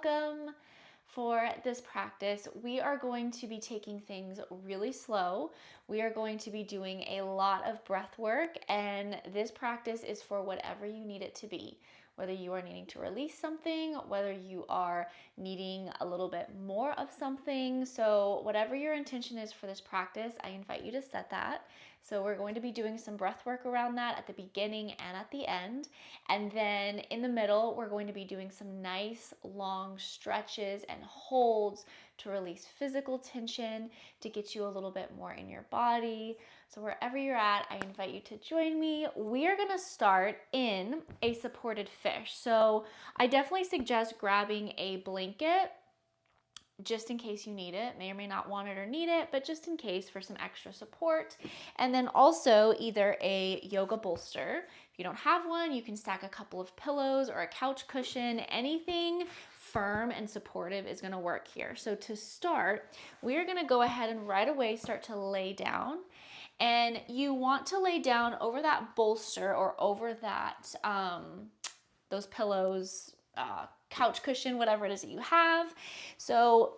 welcome. For this practice, we are going to be taking things really slow. We are going to be doing a lot of breath work, and this practice is for whatever you need it to be. Whether you are needing to release something, whether you are needing a little bit more of something. So whatever your intention is for this practice, I invite you to set that. So we're going to be doing some breath work around that at the beginning and at the end. And then in the middle, we're going to be doing some nice long stretches and holds to release physical tension, to get you a little bit more in your body. So wherever you're at, I invite you to join me. We are going to start in a supported fish. So I definitely suggest grabbing a blanket just in case you need it. May or may not want it or need it, but just in case for some extra support. And then also either a yoga bolster. If you don't have one, you can stack a couple of pillows or a couch cushion. Anything firm and supportive is going to work here. So to start, we are going to go ahead and right away start to lay down. And you want to lay down over that bolster or over that those pillows, couch cushion, whatever it is that you have. So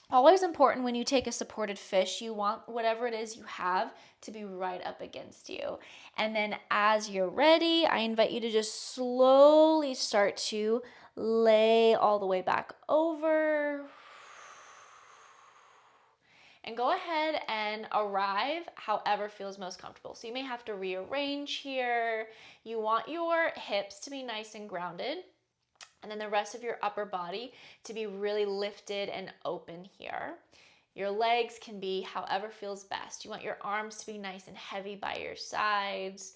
always important when you take a supported fish, you want whatever it is you have to be right up against you. And then as you're ready, I invite you to just slowly start to lay all the way back over. And go ahead and arrive however feels most comfortable. So you may have to rearrange here. You want your hips to be nice and grounded, and then the rest of your upper body to be really lifted and open here. Your legs can be however feels best. You want your arms to be nice and heavy by your sides.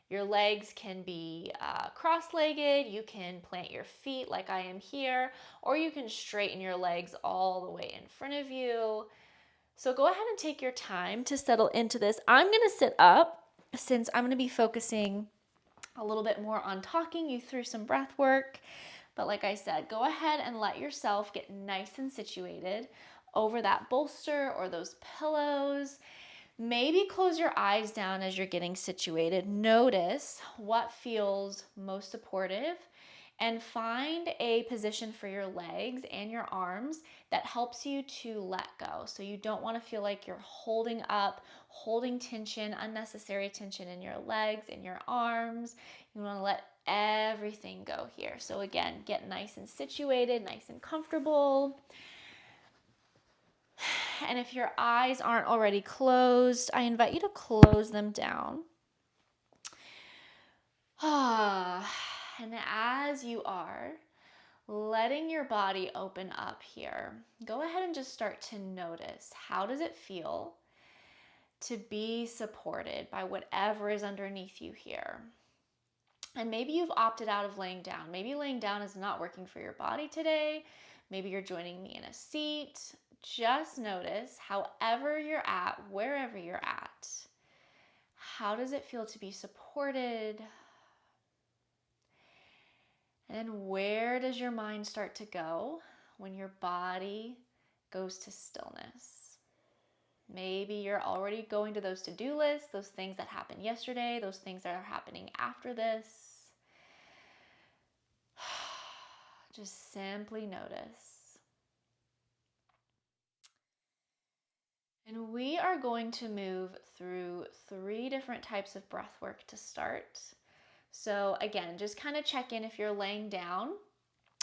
Your legs can be cross-legged. You can plant your feet like I am here, or you can straighten your legs all the way in front of you. So go ahead and take your time to settle into this. I'm going to sit up since I'm going to be focusing a little bit more on talking you through some breath work. But like I said, go ahead and let yourself get nice and situated over that bolster or those pillows. Maybe close your eyes down as you're getting situated. Notice what feels most supportive and find a position for your legs and your arms that helps you to let go. So you don't want to feel like you're holding up, holding tension, unnecessary tension in your legs and your arms. You want to let everything go here. So again, get nice and situated, nice and comfortable. And if your eyes aren't already closed, I invite you to close them down. And as you are letting your body open up here, go ahead and just start to notice, how does it feel to be supported by whatever is underneath you here? And maybe you've opted out of laying down. Maybe laying down is not working for your body today. Maybe you're joining me in a seat. Just notice, however you're at, wherever you're at, how does it feel to be supported? And then where does your mind start to go when your body goes to stillness? Maybe you're already going to those to-do lists, those things that happened yesterday, those things that are happening after this. Just simply notice. And we are going to move through 3 different types of breath work to start. So again, just kind of check in if you're laying down.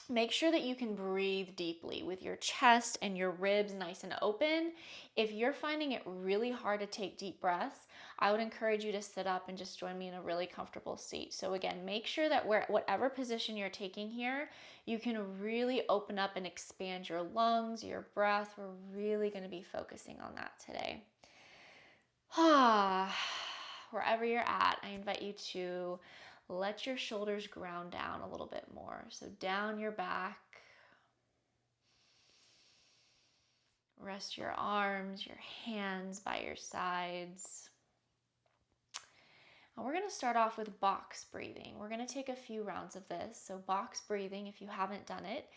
Make sure that you can breathe deeply with your chest and your ribs nice and open. If you're finding it really hard to take deep breaths, I would encourage you to sit up and just join me in a really comfortable seat. So again, make sure that whatever position you're taking here, you can really open up and expand your lungs, your breath. We're really going to be focusing on that today. Wherever you're at, I invite you to let your shoulders ground down a little bit more. So down your back. Rest your arms, your hands by your sides. And we're going to start off with box breathing. We're going to take a few rounds of this. So box breathing, if you haven't done it,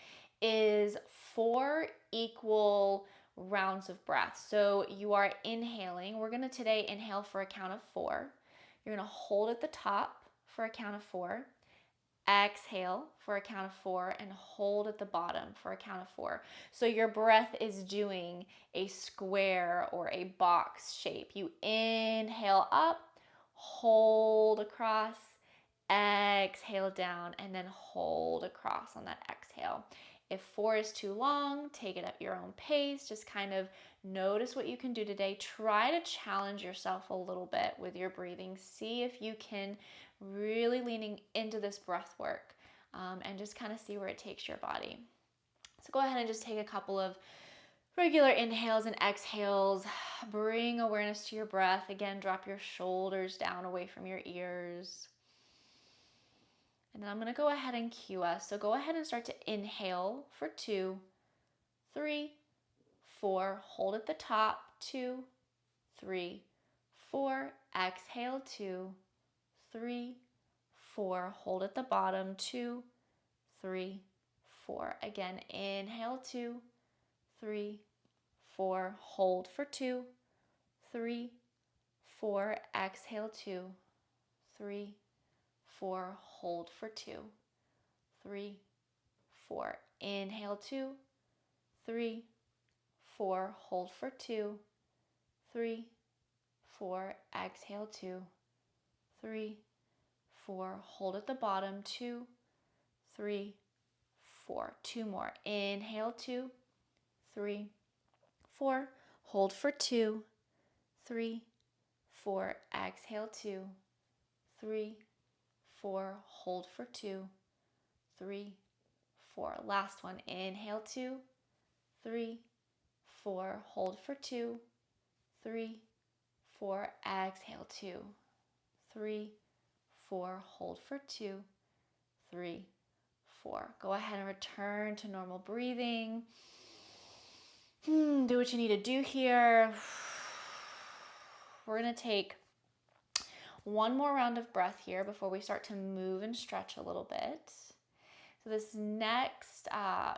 is 4 equal rounds of breath. So you are inhaling. We're going to today inhale for a count of 4. You're going to hold at the top for a count of 4. Exhale for a count of 4 and hold at the bottom for a count of 4. So your breath is doing a square or a box shape. You inhale up, hold across, exhale down, and then hold across on that exhale. If 4 is too long, take it at your own pace. Just kind of notice what you can do today. Try to challenge yourself a little bit with your breathing. See if you can really leaning into this breath work, and just kind of see where it takes your body. So go ahead and just take a couple of regular inhales and exhales. Bring awareness to your breath. Again, drop your shoulders down away from your ears. And then I'm going to go ahead and cue us. So go ahead and start to inhale for 2, 3, 4. Hold at the top. 2, 3, 4. Exhale. 2, 3, 4. Hold at the bottom. 2, 3, 4. Again, inhale. 2, 3, 4. Hold for 2, 3, 4. Exhale. 2, 3, 4. Hold for 2, 3, 4. Inhale. 2, 3, 4. Hold for 2, 3, 4. Exhale. 2, 3, 4. Hold at the bottom. 2, 3, 4. 2 more. Inhale. 2, 3, 4. Hold for 2, 3, 4. Exhale. 2, 3, 4. Hold for 2, 3, 4. Last one. Inhale. 2, 3, 4. Hold for 2, 3, 4. Exhale. 2, 3, 4. Hold for 2, 3, 4. Go ahead and return to normal breathing. Do what you need to do here. We're going to take one more round of breath here before we start to move and stretch a little bit. So this next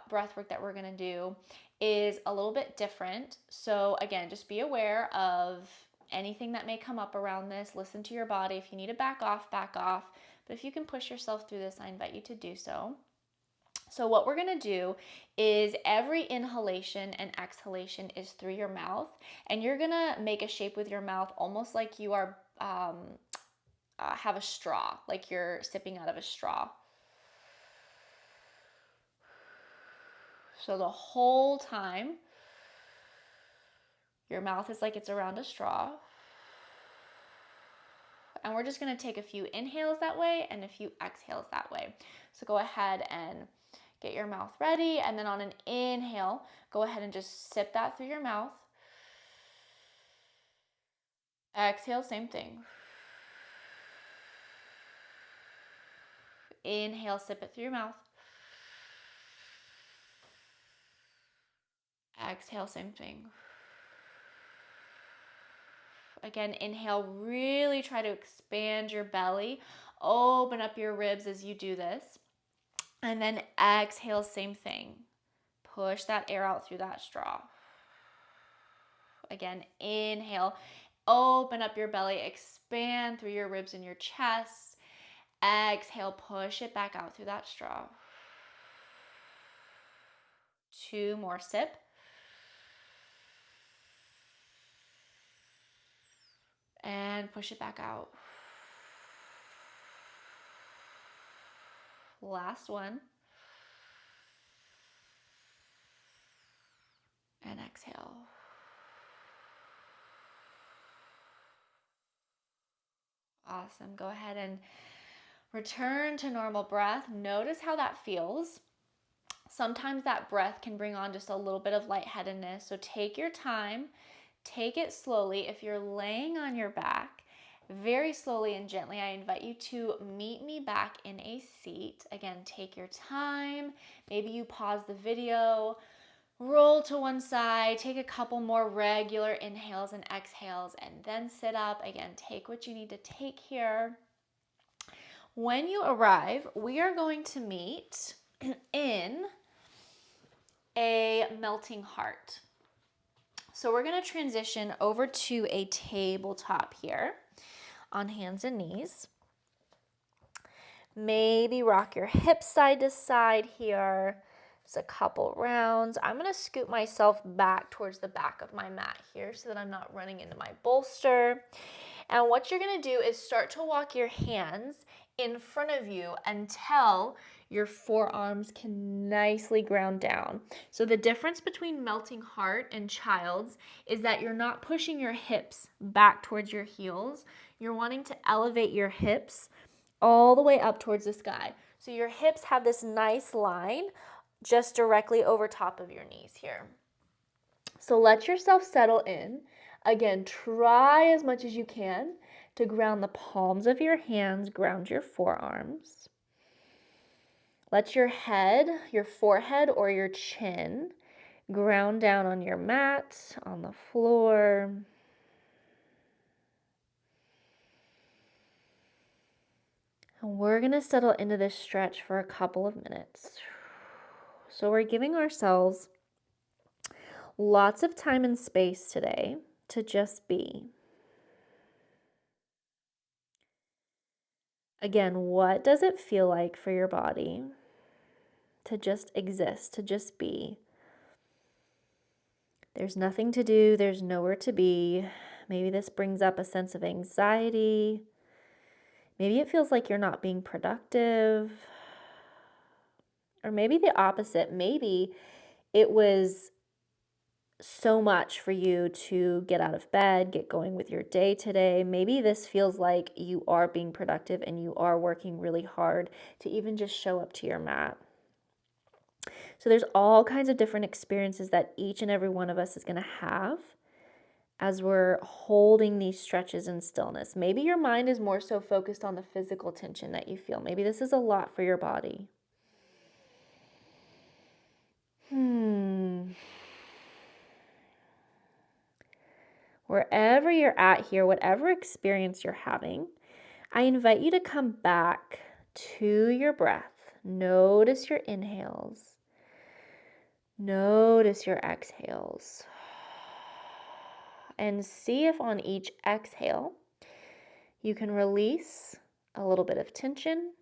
breath work that we're going to do is a little bit different. So again, just be aware of anything that may come up around this. Listen to your body. If you need to back off, back off. But if you can push yourself through this, I invite you to do so. So what we're going to do is every inhalation and exhalation is through your mouth, and you're going to make a shape with your mouth almost like you are have a straw, like you're sipping out of a straw. So the whole time, your mouth is like it's around a straw. And we're just going to take a few inhales that way and a few exhales that way. So go ahead and get your mouth ready. And then on an inhale, go ahead and just sip that through your mouth. Exhale, same thing. Inhale, sip it through your mouth. Exhale, same thing. Again, inhale, really try to expand your belly. Open up your ribs as you do this. And then exhale, same thing. Push that air out through that straw. Again, inhale, open up your belly, expand through your ribs and your chest. Exhale, push it back out through that straw. 2 more, sip. And push it back out. Last one. And exhale. Awesome. Go ahead and return to normal breath. Notice how that feels. Sometimes that breath can bring on just a little bit of lightheadedness. So take your time, take it slowly. If you're laying on your back, very slowly and gently, I invite you to meet me back in a seat. Again, take your time. Maybe you pause the video, roll to one side, take a couple more regular inhales and exhales, and then sit up. Again, take what you need to take here. When you arrive, we are going to meet in a melting heart. So we're going to transition over to a tabletop here on hands and knees. Maybe rock your hips side to side here. Just a couple rounds. I'm going to scoot myself back towards the back of my mat here so that I'm not running into my bolster. And what you're going to do is start to walk your hands in front of you until your forearms can nicely ground down. So the difference between melting heart and child's is that you're not pushing your hips back towards your heels. You're wanting to elevate your hips all the way up towards the sky. So your hips have this nice line just directly over top of your knees here. So let yourself settle in. Again, try as much as you can to ground the palms of your hands, ground your forearms. Let your head, your forehead, or your chin ground down on your mat, on the floor. And we're going to settle into this stretch for a couple of minutes. So we're giving ourselves lots of time and space today to just be. Again, what does it feel like for your body to just exist, to just be? There's nothing to do, there's nowhere to be. Maybe this brings up a sense of anxiety. Maybe it feels like you're not being productive. Or maybe the opposite. Maybe it was so much for you to get out of bed, get going with your day today. Maybe this feels like you are being productive and you are working really hard to even just show up to your mat. So there's all kinds of different experiences that each and every one of us is going to have as we're holding these stretches in stillness. Maybe your mind is more so focused on the physical tension that you feel. Maybe this is a lot for your body. Wherever you're at here, whatever experience you're having, I invite you to come back to your breath. Notice your inhales. Notice your exhales. And see if on each exhale, you can release a little bit of tension.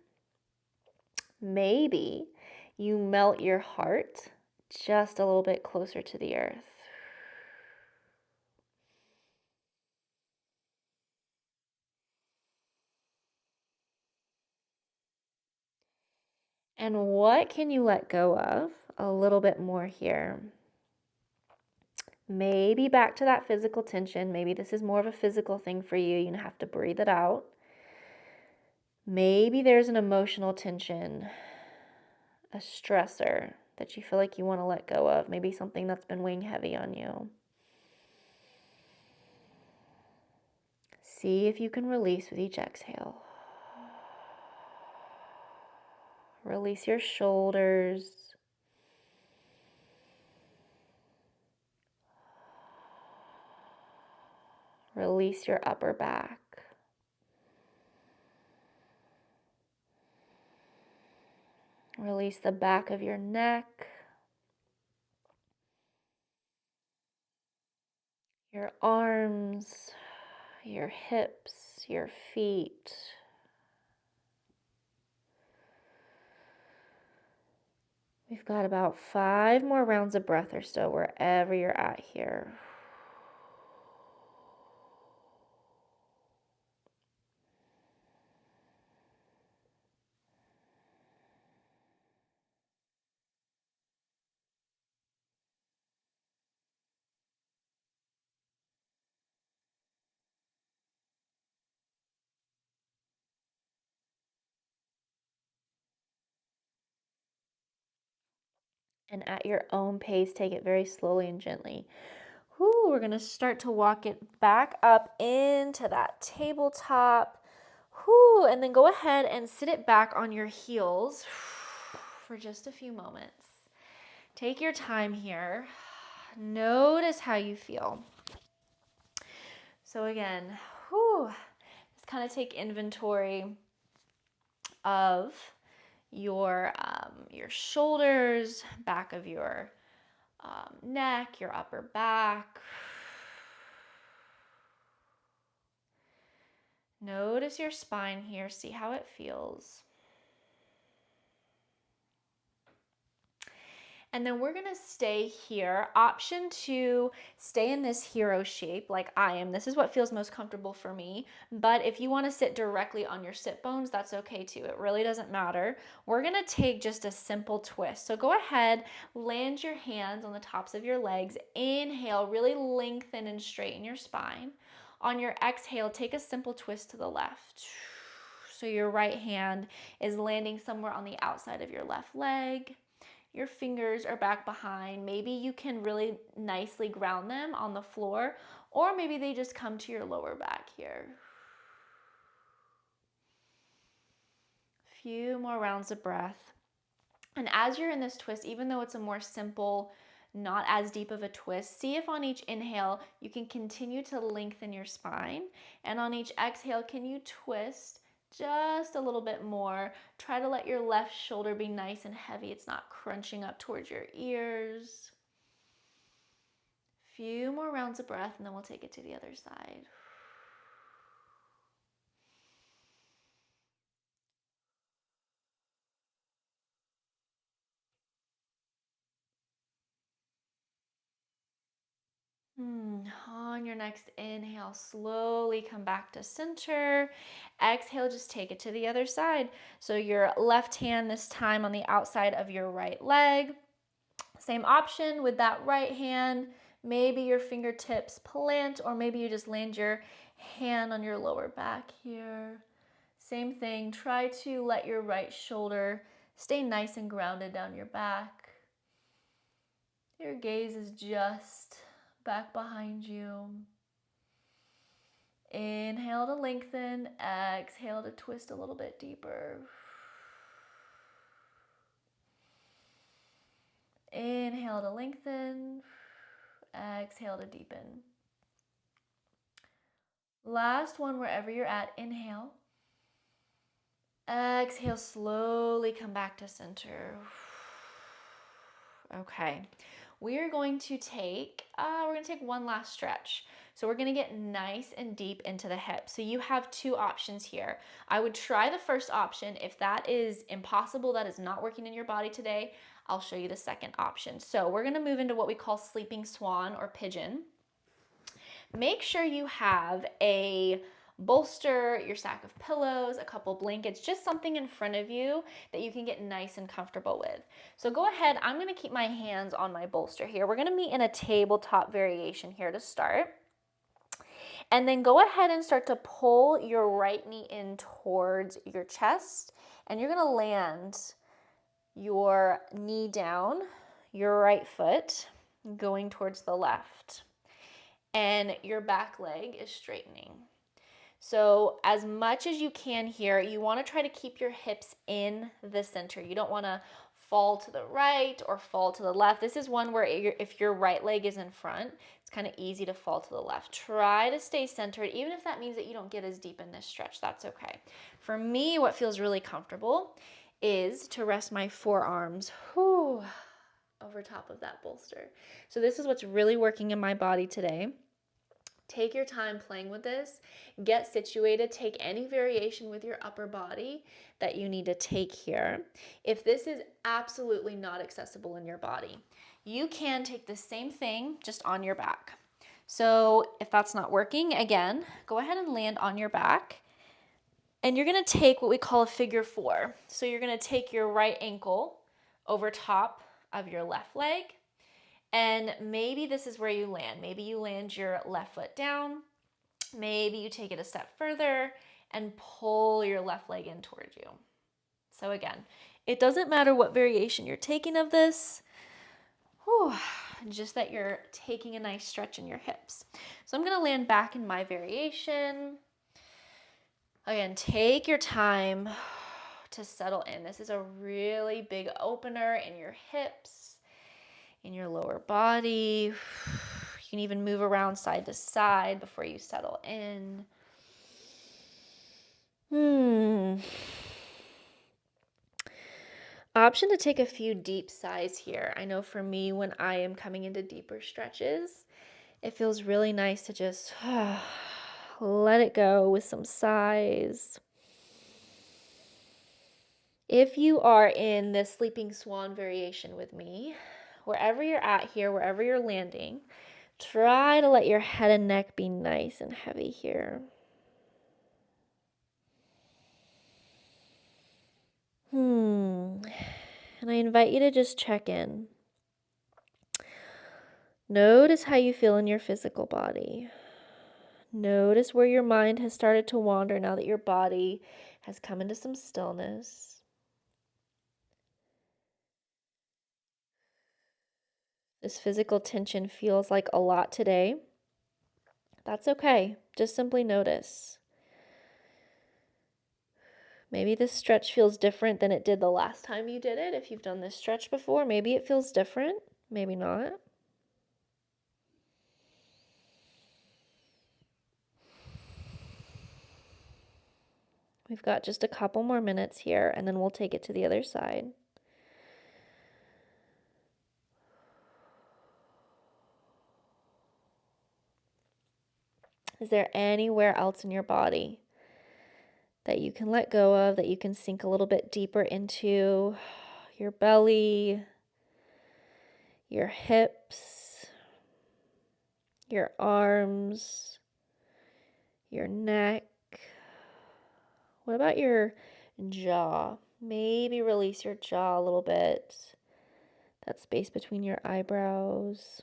Maybe you melt your heart just a little bit closer to the earth. And what can you let go of a little bit more here? Maybe back to that physical tension. Maybe this is more of a physical thing for you. You have to breathe it out. Maybe there's an emotional tension, a stressor that you feel like you want to let go of. Maybe something that's been weighing heavy on you. See if you can release with each exhale. Release your shoulders. Release your upper back. Release the back of your neck, your arms, your hips, your feet. We've got about 5 more rounds of breath or so wherever you're at here. And at your own pace, take it very slowly and gently. Whew, we're going to start to walk it back up into that tabletop. Whew, and then go ahead and sit it back on your heels for just a few moments. Take your time here. Notice how you feel. So again, just kind of take inventory of your shoulders, back of your neck, your upper back. Notice your spine here. See how it feels. And then we're gonna stay here. Option 2, stay in this hero shape like I am. This is what feels most comfortable for me. But if you wanna sit directly on your sit bones, that's okay too. It really doesn't matter. We're gonna take just a simple twist. So go ahead, land your hands on the tops of your legs. Inhale, really lengthen and straighten your spine. On your exhale, take a simple twist to the left. So your right hand is landing somewhere on the outside of your left leg. Your fingers are back behind. Maybe you can really nicely ground them on the floor, or maybe they just come to your lower back here. Few more rounds of breath. And as you're in this twist, even though it's a more simple, not as deep of a twist, see if on each inhale you can continue to lengthen your spine. And on each exhale, can you twist just a little bit more? Try to let your left shoulder be nice and heavy. It's not crunching up towards your ears. Few more rounds of breath, and then we'll take it to the other side. On your next inhale, slowly come back to center. Exhale, just take it to the other side. So your left hand this time on the outside of your right leg. Same option with that right hand. Maybe your fingertips plant, or maybe you just land your hand on your lower back here. Same thing, try to let your right shoulder stay nice and grounded down your back. Your gaze is just back behind you. Inhale to lengthen, exhale to twist a little bit deeper. Inhale to lengthen, exhale to deepen. Last one, wherever you're at, inhale. Exhale, slowly come back to center. Okay, we are going to take one last stretch. So we're gonna get nice and deep into the hips. So you have two options here. I would try the first option. If that is impossible, that is not working in your body today, I'll show you the second option. So we're gonna move into what we call sleeping swan or pigeon. Make sure you have a bolster, your sack of pillows, a couple blankets, just something in front of you that you can get nice and comfortable with. So go ahead, I'm gonna keep my hands on my bolster here. We're gonna meet in a tabletop variation here to start. And then go ahead and start to pull your right knee in towards your chest, and you're gonna land your knee down, your right foot going towards the left, and your back leg is straightening. So as much as you can here, you want to try to keep your hips in the center. You don't want to fall to the right or fall to the left. This is one where if your right leg is in front, it's kind of easy to fall to the left. Try to stay centered, even if that means that you don't get as deep in this stretch, that's okay. For me, what feels really comfortable is to rest my forearms over top of that bolster. So this is what's really working in my body today. Take your time playing with this. Get situated. Take any variation with your upper body that you need to take here. If this is absolutely not accessible in your body, you can take the same thing just on your back. So if that's not working, again, go ahead and land on your back. And you're going to take what we call a figure 4. So you're going to take your right ankle over top of your left leg. And maybe this is where you land. Maybe you land your left foot down. Maybe you take it a step further and pull your left leg in towards you. So again, it doesn't matter what variation you're taking of this, just that you're taking a nice stretch in your hips. So I'm gonna land back in my variation. Again, take your time to settle in. This is a really big opener in your hips, in your lower body. You can even move around side to side before you settle in. Option to take a few deep sighs here. I know for me, when I am coming into deeper stretches, it feels really nice to just let it go with some sighs. If you are in this sleeping swan variation with me, wherever you're at here, wherever you're landing, try to let your head and neck be nice and heavy here. And I invite you to just check in. Notice how you feel in your physical body. Notice where your mind has started to wander now that your body has come into some stillness. This physical tension feels like a lot today. That's okay. Just simply notice. Maybe this stretch feels different than it did the last time you did it. If you've done this stretch before, maybe it feels different, maybe not. We've got just a couple more minutes here, and then we'll take it to the other side. Is there anywhere else in your body that you can let go of, that you can sink a little bit deeper into? Your belly, your hips, your arms, your neck. What about your jaw? Maybe release your jaw a little bit. That space between your eyebrows.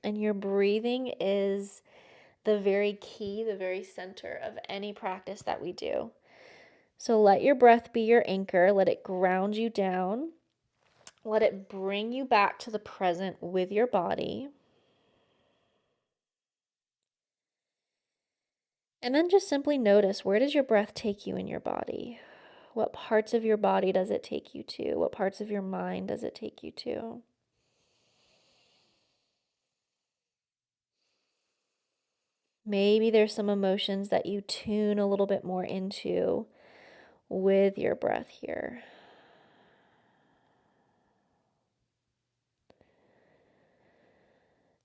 And your breathing is the very key, the very center of any practice that we do. So let your breath be your anchor. Let it ground you down. Let it bring you back to the present with your body. And then just simply notice, where does your breath take you in your body? What parts of your body does it take you to? What parts of your mind does it take you to? Maybe there's some emotions that you tune a little bit more into with your breath here.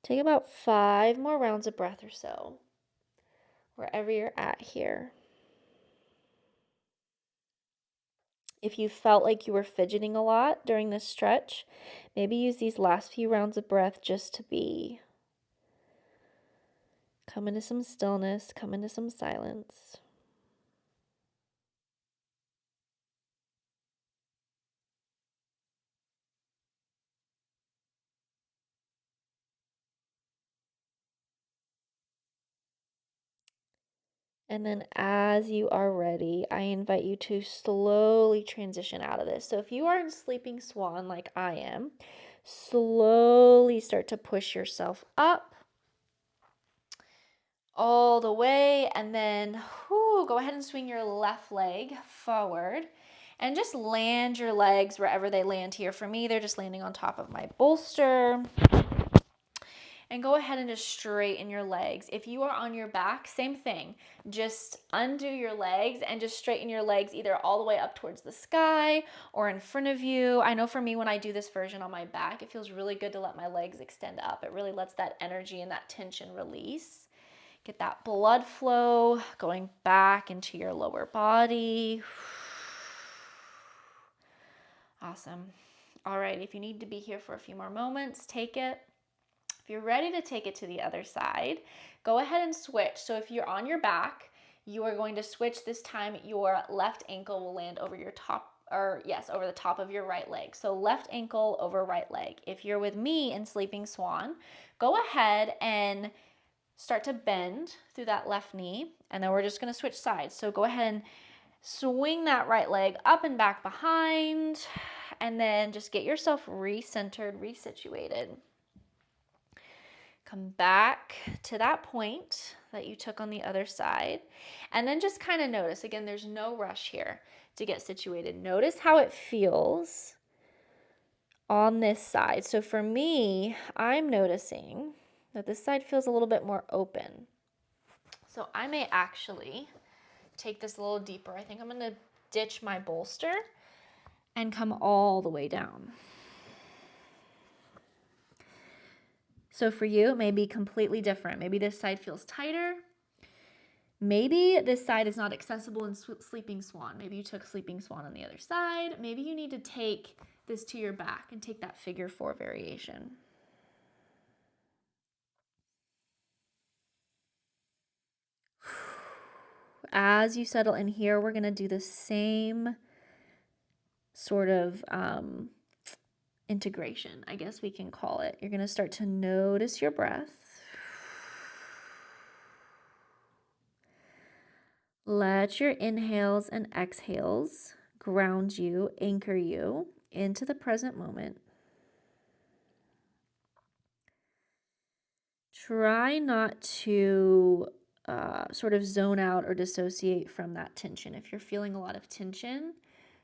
Take about 5 more rounds of breath or so, wherever you're at here. If you felt like you were fidgeting a lot during this stretch, maybe use these last few rounds of breath just to come into some stillness, come into some silence. And then as you are ready, I invite you to slowly transition out of this. So if you are in sleeping swan like I am, slowly start to push yourself up all the way, and then go ahead and swing your left leg forward and just land your legs wherever they land here. For me, they're just landing on top of my bolster. And go ahead and just straighten your legs. If you are on your back, same thing. Just undo your legs and just straighten your legs either all the way up towards the sky or in front of you. I know for me, when I do this version on my back, it feels really good to let my legs extend up. It really lets that energy and that tension release. Get that blood flow going back into your lower body. Awesome. All right, if you need to be here for a few more moments, take it. If you're ready to take it to the other side, go ahead and switch. So if you're on your back, you are going to switch. This time your left ankle will land over your top, over the top of your right leg. So left ankle over right leg. If you're with me in Sleeping Swan, go ahead and start to bend through that left knee, and then we're just going to switch sides. So go ahead and swing that right leg up and back behind, and then just get yourself re-centered, resituated. Come back to that point that you took on the other side, and then just kind of notice. Again, there's no rush here to get situated. Notice how it feels on this side. So for me, I'm noticing that this side feels a little bit more open. So I may actually take this a little deeper. I think I'm going to ditch my bolster and come all the way down. So for you, it may be completely different. Maybe this side feels tighter. Maybe this side is not accessible in sleeping swan. Maybe you took sleeping swan on the other side. Maybe you need to take this to your back and take that figure 4 variation. As you settle in here, we're going to do the same sort of integration, I guess we can call it. You're going to start to notice your breath. Let your inhales and exhales ground you, anchor you into the present moment. Try not to sort of zone out or dissociate from that tension. If you're feeling a lot of tension,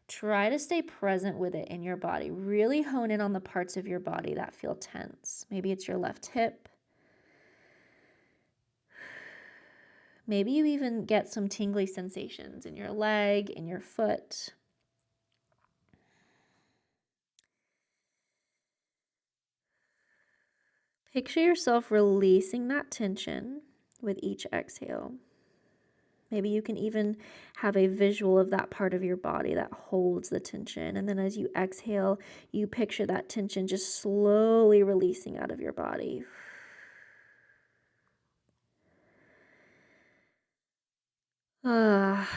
try to stay present with it in your body. Really hone in on the parts of your body that feel tense. Maybe it's your left hip. Maybe you even get some tingly sensations in your leg, in your foot. Picture yourself releasing that tension with each exhale. Maybe you can even have a visual of that part of your body that holds the tension. And then as you exhale, you picture that tension just slowly releasing out of your body. Ah.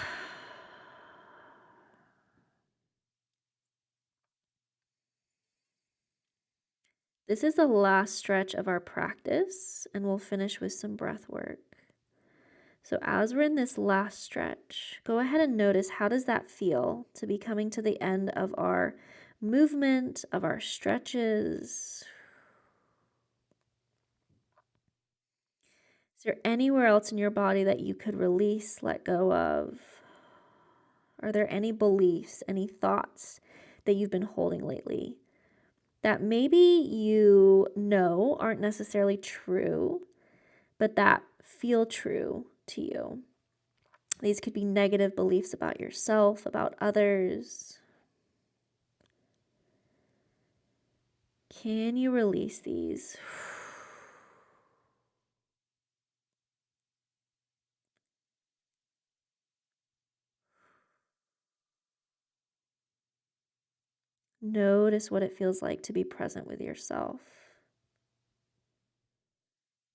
This is the last stretch of our practice, and we'll finish with some breath work. So as we're in this last stretch, go ahead and notice, how does that feel to be coming to the end of our movement, of our stretches? Is there anywhere else in your body that you could release, let go of? Are there any beliefs, any thoughts that you've been holding lately that maybe you know aren't necessarily true, but that feel true to you? These could be negative beliefs about yourself, about others. Can you release these? Notice what it feels like to be present with yourself.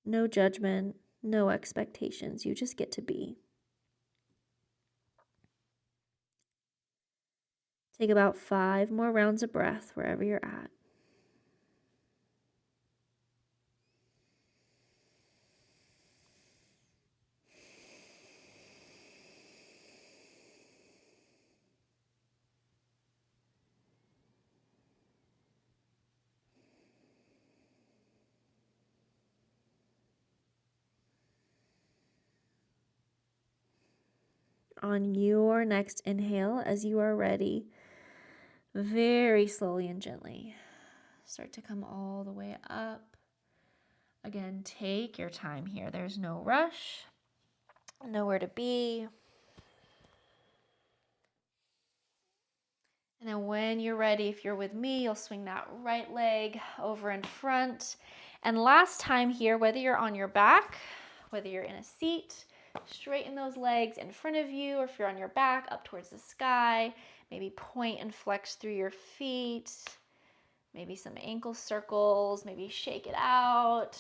No judgment, no expectations. You just get to be. Take about 5 more rounds of breath wherever you're at. On your next inhale, as you are ready, very slowly and gently start to come all the way up. Again, take your time here. There's no rush, nowhere to be. And then when you're ready, if you're with me, you'll swing that right leg over in front. And last time here, whether you're on your back, whether you're in a seat, straighten those legs in front of you, or if you're on your back, up towards the sky. Maybe point and flex through your feet. Maybe some ankle circles. Maybe shake it out.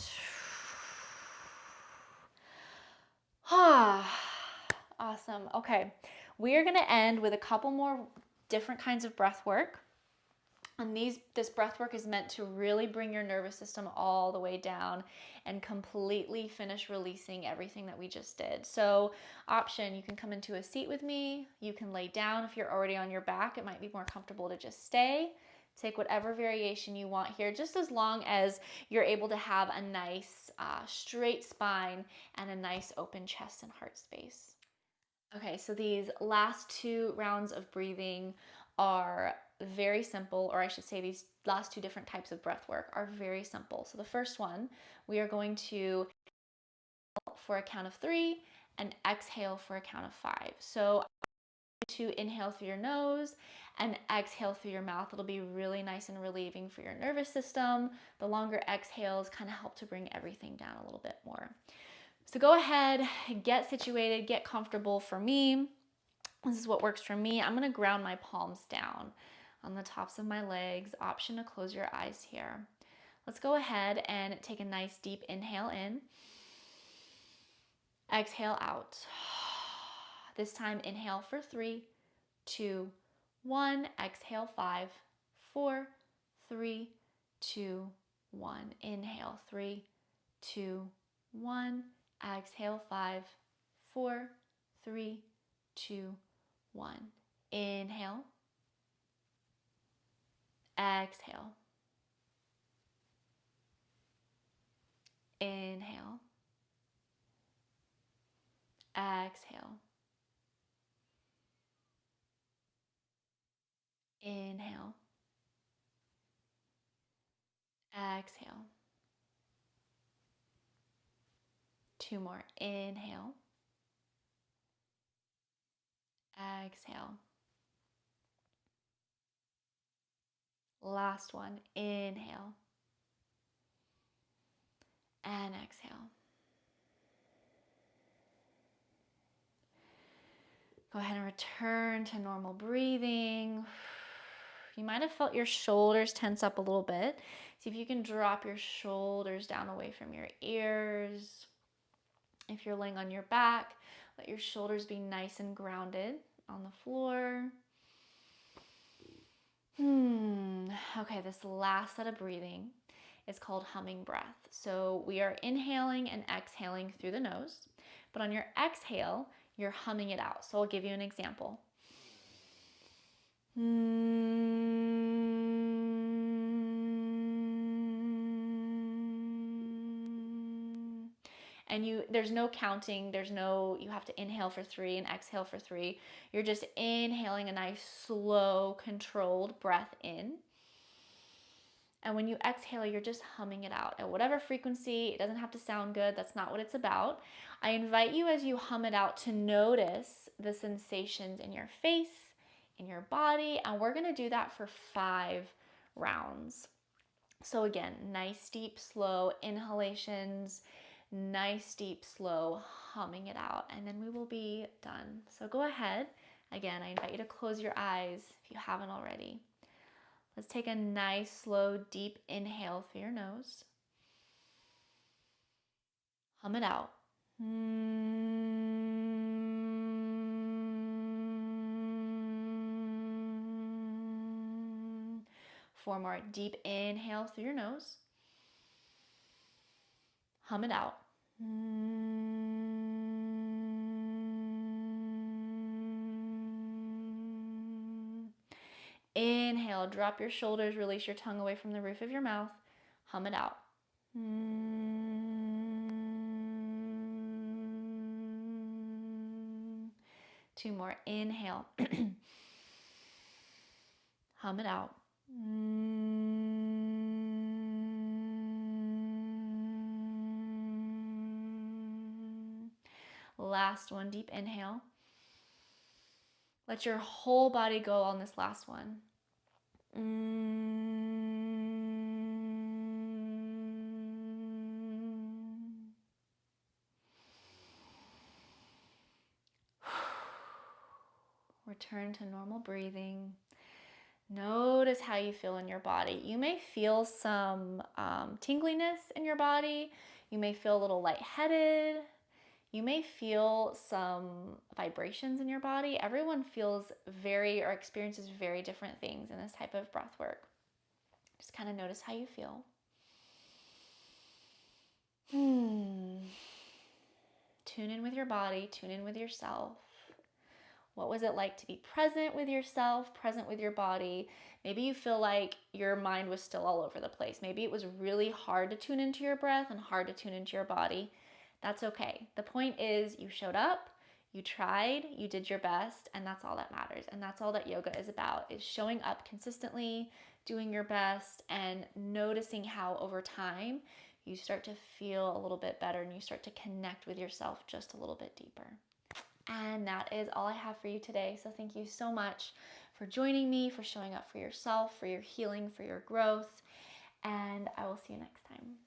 Awesome. Okay, we are going to end with a couple more different kinds of breath work. And this breath work is meant to really bring your nervous system all the way down and completely finish releasing everything that we just did. So option, you can come into a seat with me. You can lay down if you're already on your back. It might be more comfortable to just stay. Take whatever variation you want here, just as long as you're able to have a nice straight spine and a nice open chest and heart space. Okay, so these last 2 rounds of breathing are very simple, or I should say these last 2 different types of breath work are very simple. So the first one, we are going to for a count of 3 and exhale for a count of 5. So to inhale through your nose and exhale through your mouth. It'll be really nice and relieving for your nervous system. The longer exhales kind of help to bring everything down a little bit more. So go ahead, get situated, get comfortable. For me, this is what works for me. I'm gonna ground my palms down on the tops of my legs. Option to close your eyes here. Let's go ahead and take a nice deep inhale in. Exhale out. This time inhale for 3, 2, 1. Exhale 5, 4, 3, 2, 1. Inhale 3, 2, 1. Exhale 5, 4, 3, 2, 1. Inhale. Exhale. Inhale. Exhale. Inhale. Exhale. 2 more. Inhale. Exhale. Last one. Inhale. And exhale. Go ahead and return to normal breathing. You might have felt your shoulders tense up a little bit. See if you can drop your shoulders down away from your ears. If you're laying on your back, let your shoulders be nice and grounded on the floor. Okay, this last set of breathing is called humming breath. So we are inhaling and exhaling through the nose, but on your exhale, you're humming it out. So I'll give you an example. And there's no counting, you have to inhale for 3 and exhale for 3. You're just inhaling a nice, slow, controlled breath in. And when you exhale, you're just humming it out at whatever frequency. It doesn't have to sound good. That's not what it's about. I invite you as you hum it out to notice the sensations in your face, in your body, and we're gonna do that for 5 rounds. So again, nice, deep, slow inhalations, nice, deep, slow humming it out, and then we will be done. So go ahead. Again, I invite you to close your eyes if you haven't already. Let's take a nice, slow, deep inhale through your nose. Hum it out. 4 more. Deep inhale through your nose. Hum it out. Inhale, drop your shoulders, release your tongue away from the roof of your mouth. Hum it out. 2 more. Inhale. Hum it out. Last one. Deep inhale. Let your whole body go on this last one. Return to normal breathing. Notice how you feel in your body. You may feel some tingliness in your body. You may feel a little lightheaded. You may feel some vibrations in your body. Everyone feels or experiences very different things in this type of breath work. Just kind of notice how you feel. Tune in with your body, tune in with yourself. What was it like to be present with yourself, present with your body? Maybe you feel like your mind was still all over the place. Maybe it was really hard to tune into your breath and hard to tune into your body. That's okay. The point is you showed up, you tried, you did your best, and that's all that matters. And that's all that yoga is about, is showing up consistently, doing your best, and noticing how over time you start to feel a little bit better and you start to connect with yourself just a little bit deeper. And that is all I have for you today. So thank you so much for joining me, for showing up for yourself, for your healing, for your growth. And I will see you next time.